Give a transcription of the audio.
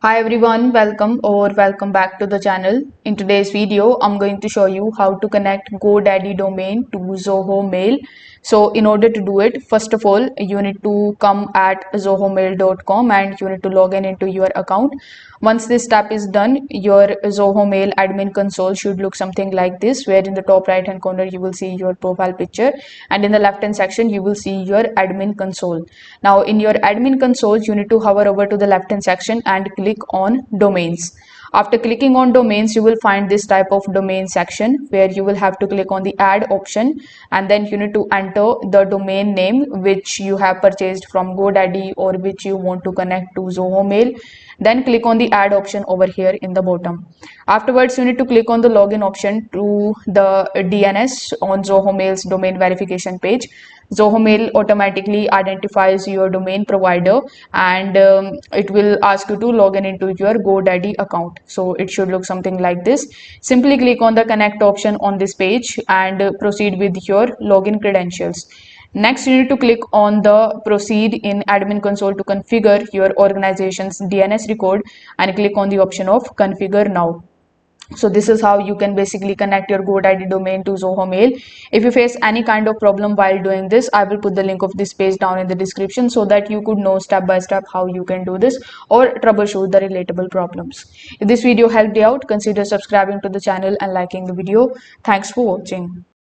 Hi everyone, welcome back to the channel. In today's video, I'm going to show you how to connect GoDaddy domain to Zoho Mail. So in order to do it, first of all, you need to come at zohomail.com and you need to log in into your account. Once this step is done, your Zoho Mail admin console should look something like this, where in the top right hand corner you will see your profile picture and in the left hand section you will see your admin console. Now in your admin console, you need to hover over to the left hand section and click on domains. After clicking on domains, you will find this type of domain section where you will have to click on the add option and then you need to enter the domain name which you have purchased from GoDaddy or which you want to connect to Zoho Mail. Then click on the add option over here in the bottom. Afterwards, you need to click on the login option to the DNS on Zoho Mail's domain verification page. Zoho Mail automatically identifies your domain provider and it will ask you to log in into your GoDaddy account. So it should look something like this. Simply click on the connect option on this page and proceed with your login credentials. Next, you need to click on the proceed in admin console to configure your organization's DNS record and click on the option of configure now. So this is how you can basically connect your GoDaddy domain to Zoho Mail. If you face any kind of problem while doing this, I will put the link of this page down in the description so that you could know step by step how you can do this or troubleshoot the relatable problems. If this video helped you out, consider subscribing to the channel and liking the video. Thanks for watching.